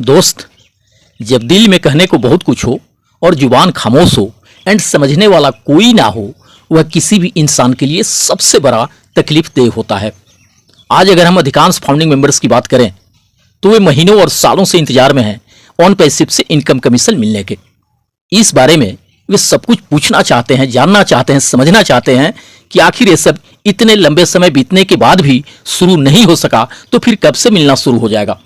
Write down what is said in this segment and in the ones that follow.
दोस्त, जब दिल में कहने को बहुत कुछ हो और जुबान खामोश हो एंड समझने वाला कोई ना हो, वह किसी भी इंसान के लिए सबसे बड़ा तकलीफ देह होता है। आज अगर हम अधिकांश फाउंडिंग मेंबर्स की बात करें तो वे महीनों और सालों से इंतजार में हैं ऑन पैसिव से इनकम कमीशन मिलने के। इस बारे में वे सब कुछ पूछना चाहते हैं, जानना चाहते हैं, समझना चाहते हैं कि आखिर ये सब इतने लंबे समय बीतने के बाद भी शुरू नहीं हो सका तो फिर कब से मिलना शुरू हो जाएगा।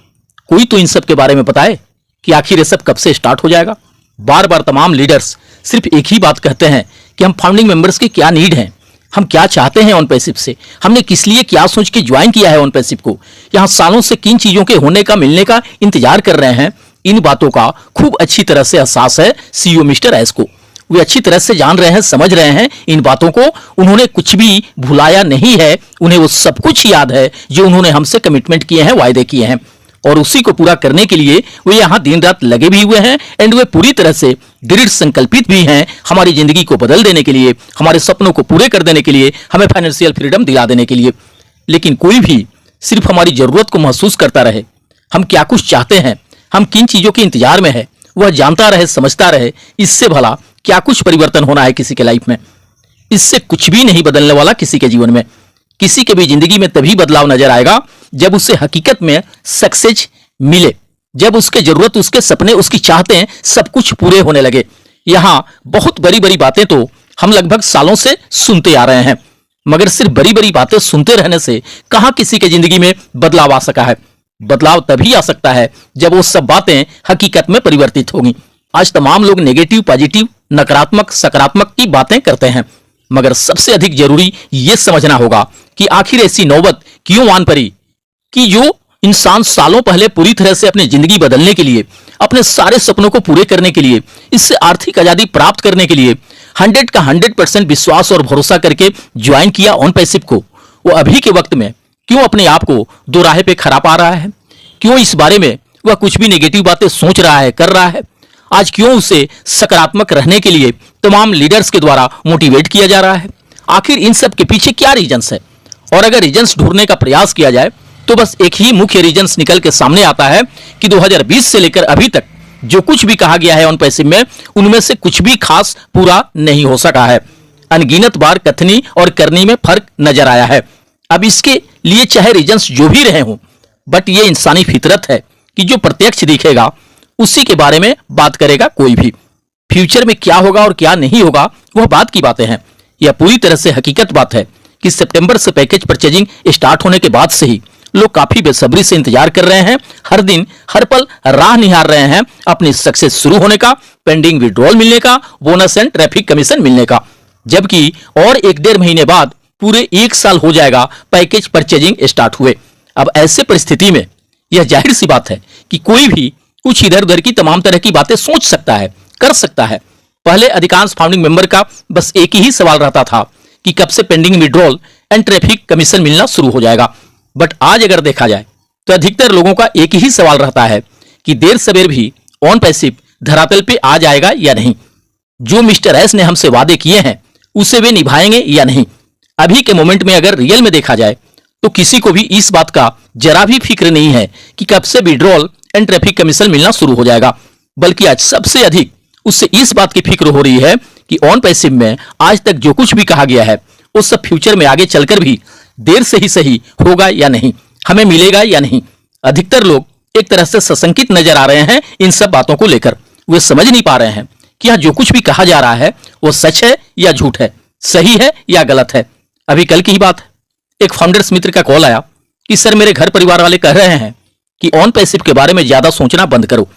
कोई तो इन सब के बारे में बताए कि आखिर ये सब कब से स्टार्ट हो जाएगा। बार बार तमाम लीडर्स सिर्फ एक ही बात कहते हैं कि हम फाउंडिंग मेंबर्स के क्या नीड हैं, हम क्या चाहते हैं ऑन पैसिव से, हमने किस लिए क्या सोच के ज्वाइन किया है ऑन पैसिव को, यहाँ सालों से किन चीजों के होने का मिलने का इंतजार कर रहे हैं। इन बातों का खूब अच्छी तरह से एहसास है सीईओ मिस्टर एस को। वे अच्छी तरह से जान रहे हैं, समझ रहे हैं इन बातों को। उन्होंने कुछ भी भुलाया नहीं है, उन्हें वो सब कुछ याद है जो उन्होंने हमसे कमिटमेंट किए हैं, वायदे किए हैं, और उसी को पूरा करने के लिए वे यहाँ दिन रात लगे भी हुए हैं एंड वे पूरी तरह से दृढ़ संकल्पित भी हैं हमारी जिंदगी को बदल देने के लिए, हमारे सपनों को पूरे कर देने के लिए, हमें फाइनेंशियल फ्रीडम दिला देने के लिए। लेकिन कोई भी सिर्फ हमारी जरूरत को महसूस करता रहे, हम क्या कुछ चाहते हैं, हम किन चीजों के इंतजार में है, वह जानता रहे, समझता रहे, इससे भला क्या कुछ परिवर्तन होना है किसी के लाइफ में। इससे कुछ भी नहीं बदलने वाला किसी के जीवन में। किसी के भी जिंदगी में तभी बदलाव नजर आएगा जब उसे हकीकत में सक्सेस मिले, जब उसके जरूरत, उसके सपने, उसकी चाहतें सब कुछ पूरे होने लगे। यहां बहुत बड़ी बड़ी बातें तो हम लगभग सालों से सुनते आ रहे हैं, मगर सिर्फ बड़ी बड़ी बातें सुनते रहने से कहां किसी के जिंदगी में बदलाव आ सका है। बदलाव तभी आ सकता है जब वो सब बातें हकीकत में परिवर्तित होंगी। आज तमाम लोग नेगेटिव, पॉजिटिव, नकारात्मक, सकारात्मक की बातें करते हैं, मगर सबसे अधिक जरूरी यह समझना होगा कि आखिर ऐसी नौबत क्यों आन पड़ी कि जो इंसान सालों पहले पूरी तरह से अपनी जिंदगी बदलने के लिए, अपने सारे सपनों को पूरे करने के लिए, इससे आर्थिक आजादी प्राप्त करने के लिए 100 का 100% विश्वास और भरोसा करके ज्वाइन किया ऑन पैसिव को, वो अभी के वक्त में क्यों अपने आप को दो राहे पे खड़ा पा रहा है? क्यों इस बारे में वह कुछ भी नेगेटिव बातें सोच रहा है, कर रहा है? आज क्यों उसे सकारात्मक रहने के लिए तमाम लीडर्स के द्वारा मोटिवेट किया जा रहा है? आखिर इन सब के पीछे क्या रीजंस है? और अगर रीजंस ढूंढने का प्रयास किया जाए तो बस एक ही मुख्य रीजंस निकल के सामने आता है कि 2020 से लेकर अभी तक जो कुछ भी कहा गया है ऑन पैसिव में, उनमें से कुछ भी खास पूरा नहीं हो सका है। अनगिनत बार कथनी और करनी में फर्क नजर आया है। अब इसके लिए चाहे रीजंस जो भी रहे हों, बट ये इंसानी फितरत है कि जो प्रत्यक्ष दिखेगा उसी के बारे में बात करेगा कोई भी। फ्यूचर में क्या होगा और क्या नहीं होगा वह बात की बातें हैं। यह पूरी तरह से हकीकत बात है कि सितंबर से पैकेज परचेजिंग स्टार्ट होने के बाद से ही लोग काफी बेसब्री से इंतजार कर रहे हैं, हर दिन हर पल राह निहार रहे हैं अपनी सक्सेस शुरू होने का, पेंडिंग विड्रॉल मिलने का, बोनस एंड ट्रैफिक कमीशन मिलने का। जबकि और 1-1.5 महीने बाद पूरे 1 साल हो जाएगा पैकेज परचेजिंग स्टार्ट हुए। अब ऐसे परिस्थिति में यह जाहिर सी बात है कि कोई भी कुछ इधर उधर की तमाम तरह की बातें सोच सकता है, कर सकता है। पहले अधिकांश फाउंडिंग मेंबर का बस एक ही सवाल रहता था कि कब से pending withdrawal and traffic commission मिलना शुरू हो जाएगा। बट आज अगर देखा जाए तो अधिकतर लोगों का एक ही सवाल रहता है कि देर सवेर भी ऑन पैसिव धरातल पे आ जाएगा या नहीं। जो मिस्टर एस ने हमसे वादे किए हैं उसे वे निभाएंगे या नहीं। अभी के मोमेंट में अगर रियल में देखा जाए तो किसी को भी इस बात का जरा भी फिक्र नहीं है कि कब से विड्रॉल एंड ट्रैफिक कमीशन मिलना शुरू हो जाएगा, बल्कि आज सबसे अधिक उससे इस बात की फिक्र हो रही है कि ऑन पैसिव में आज तक जो कुछ भी कहा गया है वो सब फ्यूचर में आगे चलकर भी देर से ही सही होगा या नहीं, हमें मिलेगा या नहीं। अधिकतर लोग एक तरह से सशंकित नजर आ रहे हैं इन सब बातों को लेकर। वे समझ नहीं पा रहे हैं कि यह जो कुछ भी कहा जा रहा है वो सच है या झूठ है, सही है या गलत है। अभी कल की ही बात है, एक फाउंडर्स मित्र का कॉल आया कि सर मेरे घर परिवार वाले कह रहे हैं कि ऑन पैसिव के बारे में ज्यादा सोचना बंद करो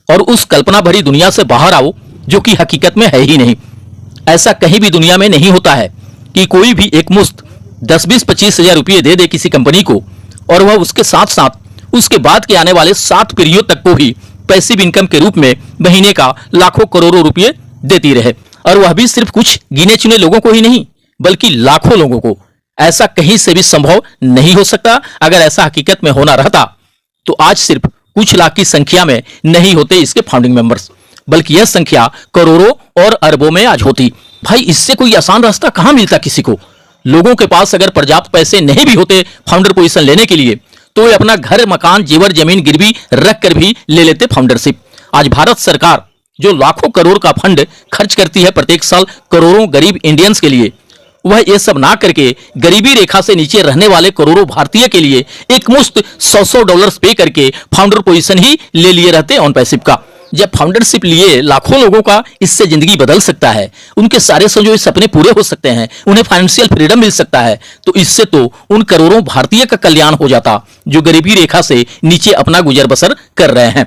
और उस कल्पना भरी दुनिया से बाहर आओ जो कि हकीकत में है ही नहीं। ऐसा कहीं भी दुनिया में नहीं होता है कि कोई भी एक मुश्त 10-20-25 हजार रुपये दे दे किसी कंपनी को और वह उसके साथ साथ उसके बाद के आने वाले 7 पीढ़ियों तक को भी पैसिव इनकम के रूप में महीने का लाखों करोड़ों रुपये देती रहे, और वह भी सिर्फ कुछ गिने चुने लोगों को ही नहीं बल्कि लाखों लोगों को। ऐसा कहीं से भी संभव नहीं हो सकता। अगर ऐसा हकीकत में होना रहता तो आज सिर्फ कुछ लाख की संख्या में नहीं होते इसके फाउंडिंग मेंबर्स। बल्कि यह संख्या करोड़ों और अरबों में आज होती। भाई इससे कोई आसान रास्ता कहां मिलता किसी को। लोगों के पास अगर पर्याप्त पैसे नहीं भी होते फाउंडर पोजीशन लेने के लिए, तो वे अपना घर, मकान, जेवर, जमीन गिरवी रख कर भी ले लेते फाउंडरशिप। आज भारत सरकार जो लाखों करोड़ का फंड खर्च करती है प्रत्येक साल करोड़ों गरीब इंडियंस के लिए, वह ये सब ना करके गरीबी रेखा से नीचे रहने वाले करोड़ों भारतीय के लिए एक मुश्त $100 पे करके फाउंडर पोजीशन ही ले लिए रहते ऑन पैसिव का। जब फाउंडरशिप लिए लाखों लोगों का इससे जिंदगी बदल सकता है, उनके सारे संजोए सपने पूरे हो सकते हैं, उन्हें फाइनेंशियल फ्रीडम मिल सकता है, तो इससे तो उन करोड़ों भारतीय का कल्याण हो जाता जो गरीबी रेखा से नीचे अपना गुजर बसर कर रहे हैं।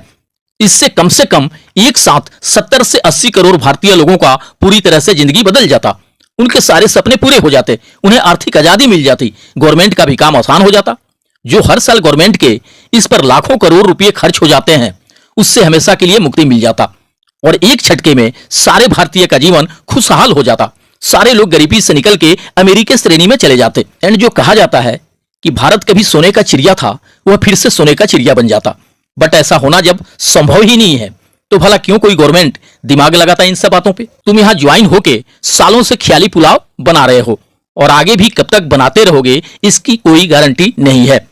इससे कम एक साथ 70 से 80 करोड़ भारतीय लोगों का पूरी तरह से जिंदगी बदल जाता, उनके सारे सपने पूरे हो जाते, उन्हें आर्थिक आजादी मिल जाती, गवर्नमेंट का भी काम आसान हो जाता। जो हर साल गवर्नमेंट के इस पर लाखों करोड़ रुपए खर्च हो जाते हैं, उससे हमेशा के लिए मुक्ति मिल जाता और एक झटके में सारे भारतीय का जीवन खुशहाल हो जाता। सारे लोग गरीबी से निकल के अमेरिकी श्रेणी में चले जाते। एंड जो कहा जाता है कि भारत कभी सोने का चिड़िया था, वह फिर से सोने का चिड़िया बन जाता। बट ऐसा होना जब संभव ही नहीं है, तो भला क्यों कोई गवर्नमेंट दिमाग लगाता इन सब बातों पे। तुम यहां ज्वाइन होके सालों से ख्याली पुलाव बना रहे हो और आगे भी कब तक बनाते रहोगे इसकी कोई गारंटी नहीं है।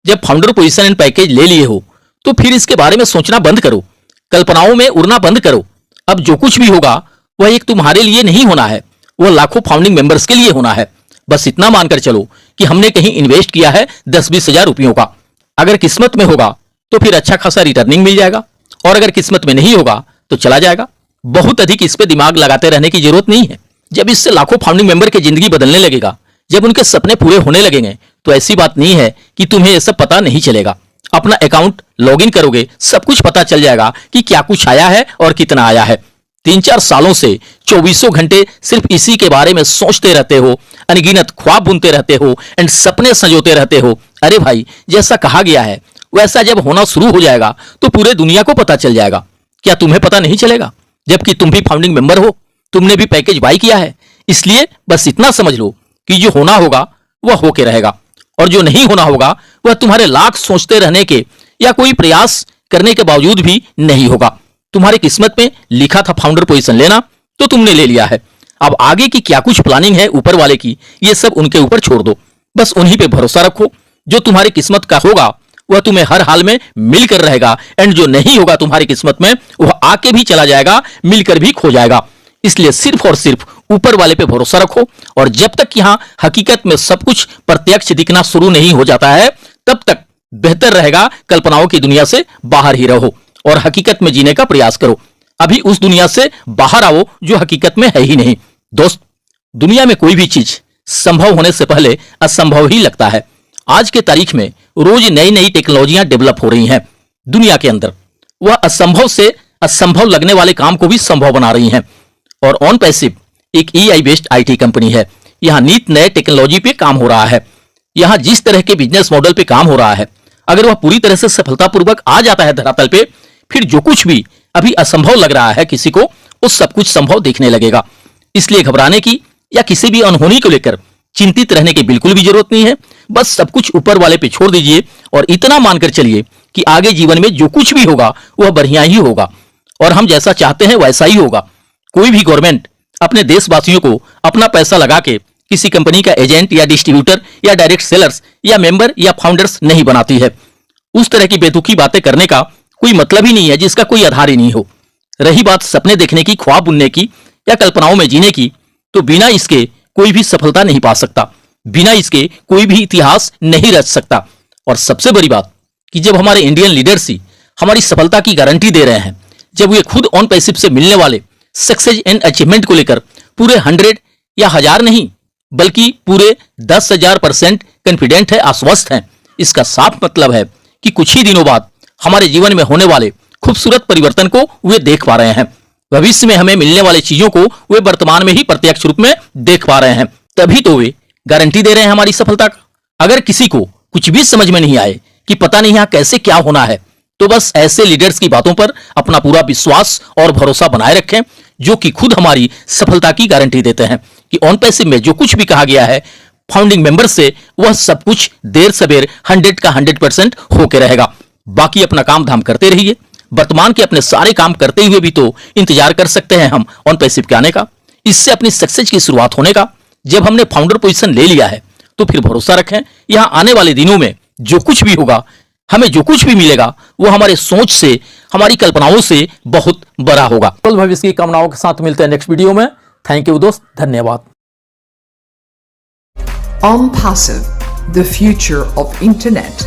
जब फाउंडर पोजीशन एंड पैकेज ले लिए हो तो फिर इसके बारे में सोचना बंद करो, कल्पनाओं में उड़ना बंद करो। अब जो कुछ भी होगा वह एक तुम्हारे लिए नहीं होना है, वह लाखों फाउंडिंग मेंबर्स के लिए होना है। बस इतना मानकर चलो कि हमने कहीं इन्वेस्ट किया है 10-20 हजार रुपयों का। अगर किस्मत में होगा तो फिर अच्छा खासा रिटर्निंग मिल जाएगा, और अगर किस्मत में नहीं होगा तो चला जाएगा। बहुत अधिक इस पे दिमाग लगाते रहने की जरूरत नहीं है। जब इससे लाखों फाउंडिंग मेंबर की जिंदगी बदलने लगेगा, जब उनके सपने पूरे होने लगेंगे, तो ऐसी बात नहीं है कि तुम्हें यह सब पता नहीं चलेगा। अपना अकाउंट लॉगिन करोगे, सब कुछ पता चल जाएगा कि क्या कुछ आया है और कितना आया है। 3-4 सालों से 24 घंटे सिर्फ इसी के बारे में सोचते रहते हो, अनगिनत ख्वाब बुनते रहते हो एंड सपने संजोते रहते हो। अरे भाई, जैसा कहा गया है वैसा जब होना शुरू हो जाएगा तो पूरे दुनिया को पता चल जाएगा। क्या तुम्हें पता नहीं चलेगा? जबकि तुम भी फाउंडिंग मेंबर हो, तुमने भी पैकेज बाय किया है। इसलिए बस इतना समझ लो कि जो होना होगा वह होके रहेगा, और जो नहीं होना होगा वह तुम्हारे लाख सोचते रहने के या कोई प्रयास करने के बावजूद भी नहीं होगा। तुम्हारी किस्मत में लिखा था फाउंडर पोजीशन लेना, तो तुमने ले लिया है। अब आगे की क्या कुछ प्लानिंग है ऊपर वाले की, ये सब उनके ऊपर छोड़ दो। बस उन्हीं पे भरोसा रखो। जो तुम्हारी किस्मत का होगा वह तुम्हें हर हाल में मिलकर रहेगा, एंड जो नहीं होगा तुम्हारी किस्मत में वह आके भी चला जाएगा, मिलकर भी खो जाएगा। इसलिए सिर्फ और सिर्फ ऊपर वाले पे भरोसा रखो, और जब तक यहां हकीकत में सब कुछ प्रत्यक्ष दिखना शुरू नहीं हो जाता है, तब तक बेहतर रहेगा कल्पनाओं की दुनिया से बाहर ही रहो और हकीकत में जीने का प्रयास करो। अभी उस दुनिया से बाहर आओ जो हकीकत में है ही नहीं। दोस्त, दुनिया में कोई भी चीज संभव होने से पहले असंभव ही लगता है। आज के तारीख में रोज नई नई टेक्नोलॉजियां डेवलप हो रही हैं दुनिया के अंदर। वह असंभव से असंभव लगने वाले काम को भी संभव बना रही हैं। और ऑन पैसिव एक एआई बेस्ड आईटी कंपनी है। यहां नित नए टेक्नोलॉजी पे काम हो रहा है। यहां जिस तरह के बिजनेस मॉडल पे काम हो रहा है, अगर वह पूरी तरह से सफलतापूर्वक आ जाता है धरातल पे, फिर जो कुछ भी अभी असंभव लग रहा है किसी को, वो सब कुछ संभव दिखने लगेगा। इसलिए घबराने की या किसी भी अनहोनी को लेकर चिंतित रहने की बिल्कुल भी जरूरत नहीं है। बस सब कुछ ऊपर वाले पे छोड़ दीजिए और इतना मानकर चलिए कि आगे जीवन में जो कुछ भी होगा वह बढ़िया ही होगा, और हम जैसा चाहते हैं वैसा ही होगा। कोई भी गवर्नमेंट अपने देशवासियों को अपना पैसा लगा के किसी कंपनी का एजेंट या डिस्ट्रीब्यूटर या डायरेक्ट सेलर्स या मेंबर या फाउंडर्स नहीं बनाती है। उस तरह की बेतुकी बातें करने का कोई मतलब ही नहीं है जिसका कोई आधार ही नहीं हो। रही बात सपने देखने की, ख्वाब बुनने की या कल्पनाओं में जीने की, तो बिना इसके कोई भी सफलता नहीं पा सकता, बिना इसके कोई भी इतिहास नहीं रच सकता। और सबसे बड़ी बात कि जब हमारे इंडियन लीडर्स ही हमारी सफलता की गारंटी दे रहे हैं, जब वे खुद ऑन पैसिव से मिलने वाले सक्सेस एंड अचीवमेंट को लेकर पूरे 100 या 1000 नहीं बल्कि पूरे 10,000% कॉन्फिडेंट है, आश्वस्त हैं, इसका साफ मतलब है कि कुछ ही दिनों बाद हमारे जीवन में होने वाले खूबसूरत परिवर्तन को वे देख पा रहे हैं। भविष्य में हमें मिलने वाली चीजों को वे वर्तमान में ही प्रत्यक्ष रूप में देख पा रहे हैं। तभी तो वे गारंटी दे रहे हैं हमारी सफलता का। अगर किसी को कुछ भी समझ में नहीं आए कि पता नहीं यहां कैसे क्या होना है, तो बस ऐसे लीडर्स की बातों पर अपना पूरा विश्वास और भरोसा बनाए रखें, जो कि खुद हमारी सफलता की गारंटी देते हैं कि ऑन पैसिव में जो कुछ भी कहा गया है फाउंडिंग मेंबर से, वह सब कुछ देर सवेर 100 का 100% होके रहेगा। बाकी अपना काम धाम करते रहिए, वर्तमान के अपने सारे काम करते हुए भी तो इंतजार कर सकते हैं हम ऑन पैसिव के आने का, इससे अपनी सक्सेस की शुरुआत होने का। जब हमने फाउंडर पोजीशन ले लिया है तो फिर भरोसा रखें, यहां आने वाले दिनों में जो कुछ भी होगा, हमें जो कुछ भी मिलेगा वो हमारे सोच से, हमारी कल्पनाओं से बहुत बड़ा होगा। कल भविष्य की कामनाओं के साथ मिलते हैं नेक्स्ट वीडियो में। थैंक यू दोस्त, धन्यवाद। On Passive, the future of internet.